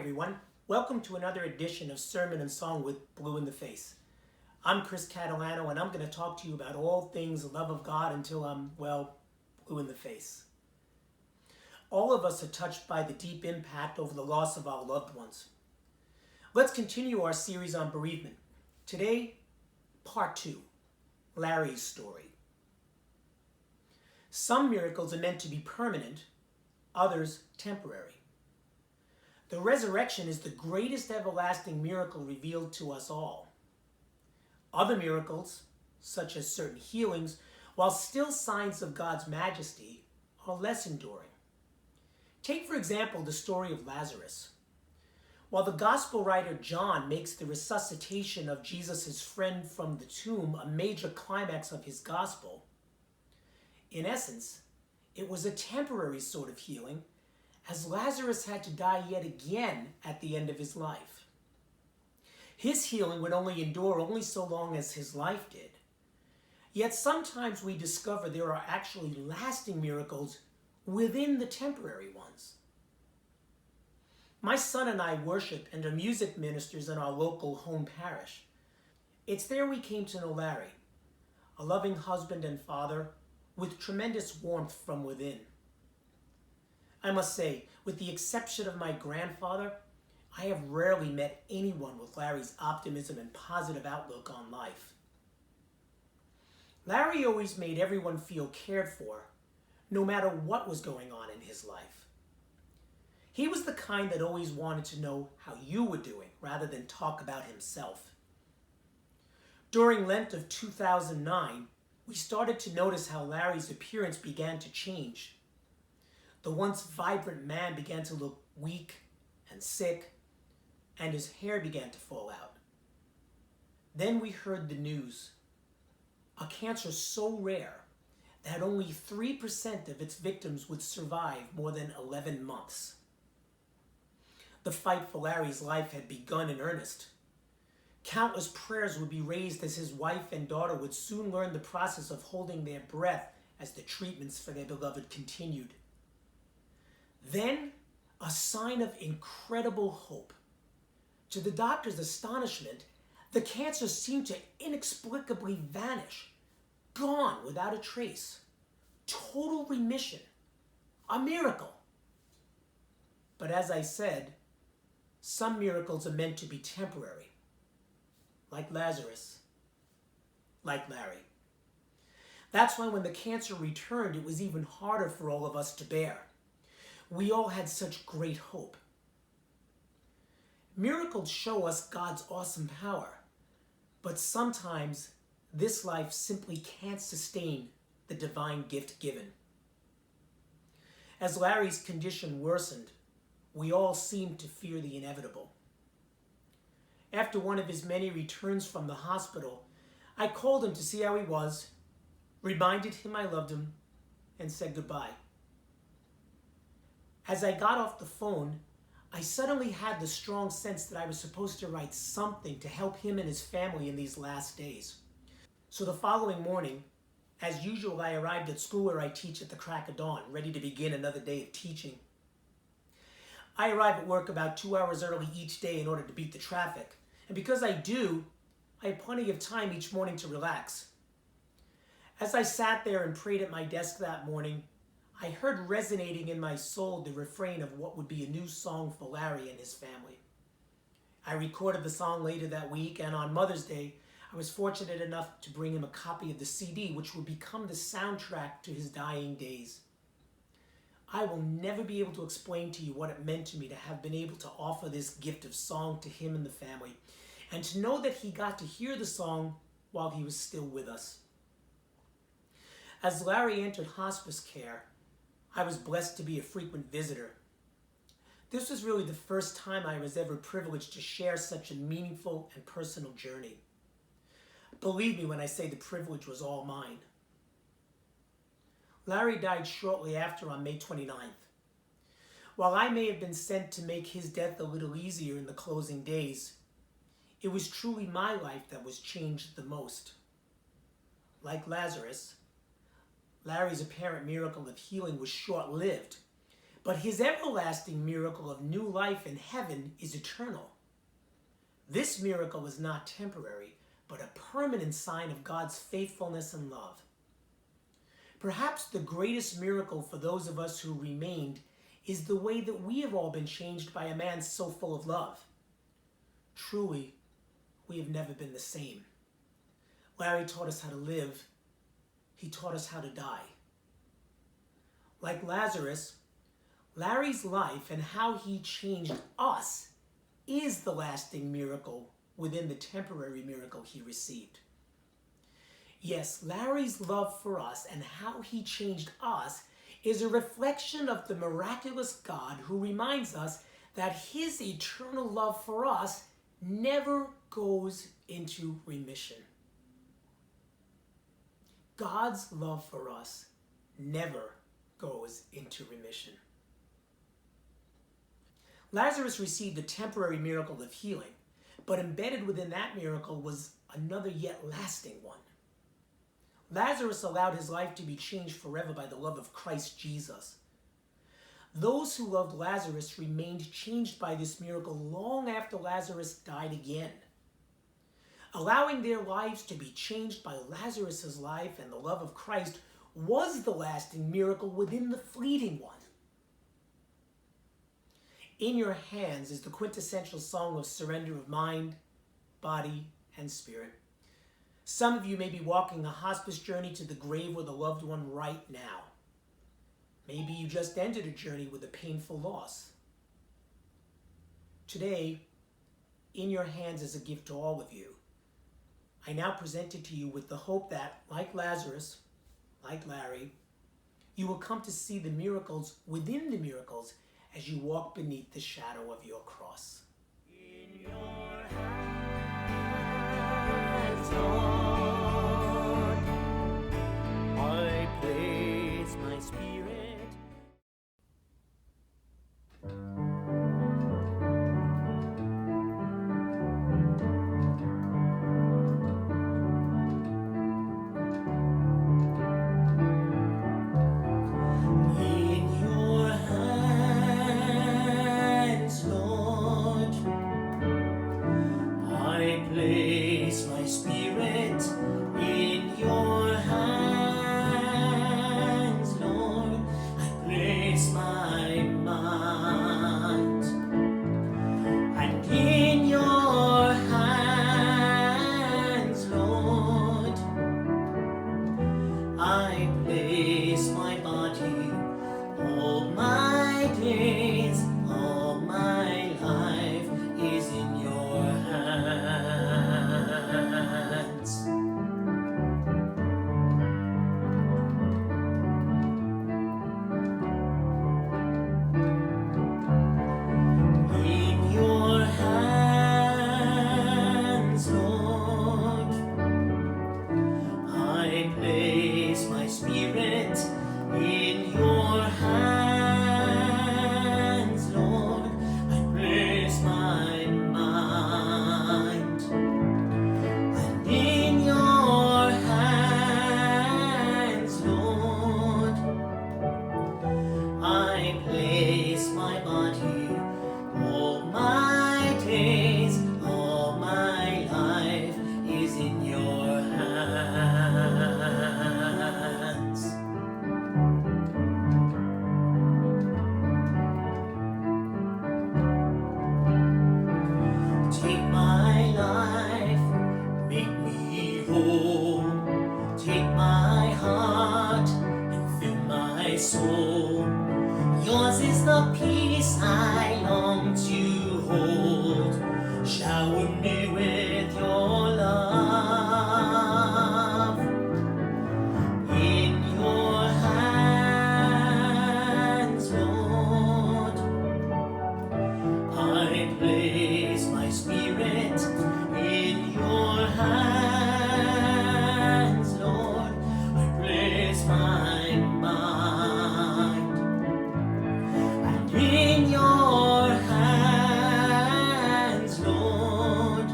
everyone. Welcome to another edition of Sermon and Song with Blue in the Face. I'm Chris Catalano, and I'm going to talk to you about all things love of God until I'm, blue in the face. All of us are touched by the deep impact over the loss of our loved ones. Let's continue our series on bereavement. Today, part 2, Larry's story. Some miracles are meant to be permanent, others temporary. The resurrection is the greatest everlasting miracle revealed to us all. Other miracles, such as certain healings, while still signs of God's majesty, are less enduring. Take, for example, the story of Lazarus. While the gospel writer John makes the resuscitation of Jesus' friend from the tomb a major climax of his gospel, in essence, it was a temporary sort of healing, as Lazarus had to die yet again at the end of his life. His healing would only endure so long as his life did. Yet sometimes we discover there are actually lasting miracles within the temporary ones. My son and I worship and are music ministers in our local home parish. It's there we came to know Larry, a loving husband and father with tremendous warmth from within. I must say, with the exception of my grandfather, I have rarely met anyone with Larry's optimism and positive outlook on life. Larry always made everyone feel cared for, no matter what was going on in his life. He was the kind that always wanted to know how you were doing, rather than talk about himself. During Lent of 2009, we started to notice how Larry's appearance began to change. The once vibrant man began to look weak and sick, and his hair began to fall out. Then we heard the news. A cancer so rare that only 3% of its victims would survive more than 11 months. The fight for Larry's life had begun in earnest. Countless prayers would be raised as his wife and daughter would soon learn the process of holding their breath as the treatments for their beloved continued. Then, a sign of incredible hope. To the doctor's astonishment, the cancer seemed to inexplicably vanish, gone without a trace. Total remission. A miracle. But as I said, some miracles are meant to be temporary. Like Lazarus. Like Larry. That's why when the cancer returned, it was even harder for all of us to bear. We all had such great hope. Miracles show us God's awesome power, but sometimes this life simply can't sustain the divine gift given. As Larry's condition worsened, we all seemed to fear the inevitable. After one of his many returns from the hospital, I called him to see how he was, reminded him I loved him, and said goodbye. As I got off the phone, I suddenly had the strong sense that I was supposed to write something to help him and his family in these last days. So the following morning, as usual, I arrived at school where I teach at the crack of dawn, ready to begin another day of teaching. I arrive at work about 2 hours early each day in order to beat the traffic. And because I do, I have plenty of time each morning to relax. As I sat there and prayed at my desk that morning, I heard resonating in my soul the refrain of what would be a new song for Larry and his family. I recorded the song later that week, and on Mother's Day, I was fortunate enough to bring him a copy of the CD, which would become the soundtrack to his dying days. I will never be able to explain to you what it meant to me to have been able to offer this gift of song to him and the family, and to know that he got to hear the song while he was still with us. As Larry entered hospice care, I was blessed to be a frequent visitor. This was really the first time I was ever privileged to share such a meaningful and personal journey. Believe me when I say the privilege was all mine. Larry died shortly after on May 29th. While I may have been sent to make his death a little easier in the closing days, it was truly my life that was changed the most. Like Lazarus, Larry's apparent miracle of healing was short-lived, But his everlasting miracle of new life in heaven is eternal. This miracle is not temporary, but a permanent sign of God's faithfulness and love. Perhaps the greatest miracle for those of us who remained is the way that we have all been changed by a man so full of love. Truly, we have never been the same. Larry taught us how to live. He taught us how to die. Like Lazarus, Larry's life and how he changed us is the lasting miracle within the temporary miracle he received. Yes, Larry's love for us and how he changed us is a reflection of the miraculous God who reminds us that his eternal love for us never goes into remission. God's love for us never goes into remission. Lazarus received a temporary miracle of healing, but embedded within that miracle was another yet lasting one. Lazarus allowed his life to be changed forever by the love of Christ Jesus. Those who loved Lazarus remained changed by this miracle long after Lazarus died again. Allowing their lives to be changed by Lazarus' life and the love of Christ was the lasting miracle within the fleeting one. In Your Hands is the quintessential song of surrender of mind, body, and spirit. Some of you may be walking a hospice journey to the grave with a loved one right now. Maybe you just ended a journey with a painful loss. Today, In Your Hands is a gift to all of you. I now present it to you with the hope that, like Lazarus, like Larry, you will come to see the miracles within the miracles as you walk beneath the shadow of your cross. In your hands, Lord, I place my spirit. Yours is the peace I long to hold. Shower me with your love. In your hands, Lord, I place my spirit. In your hands, Lord, I place my mind. In your hands, Lord,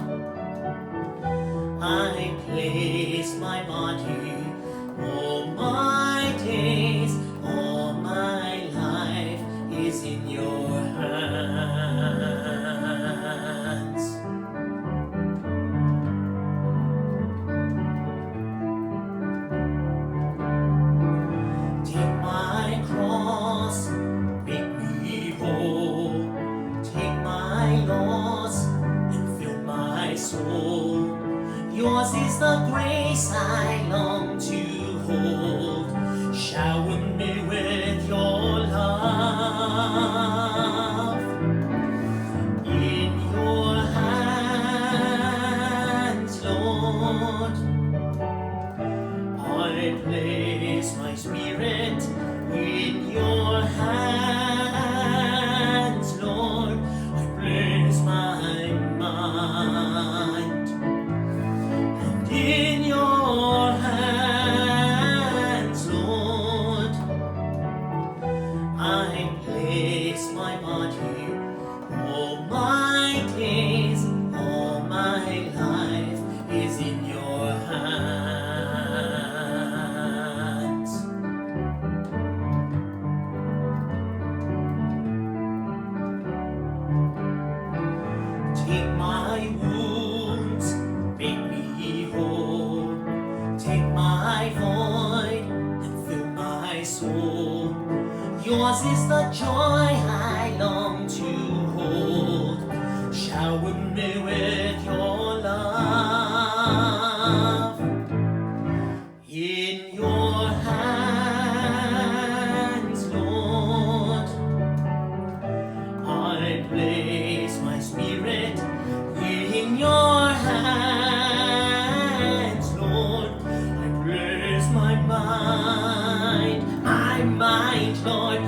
Shower me with your love. In your hands, Lord, I place my spirit. In your hands, Lord, I place my mind. And in your hands, Lord, I place my body. All my days, all my life is in your hands. Take my wounds, make me whole. Take my void and fill my soul. Yours is the joy I long to hold. Shower me with your love. In your hands, Lord, I place my spirit. In your hands, Lord, I place my mind, Lord.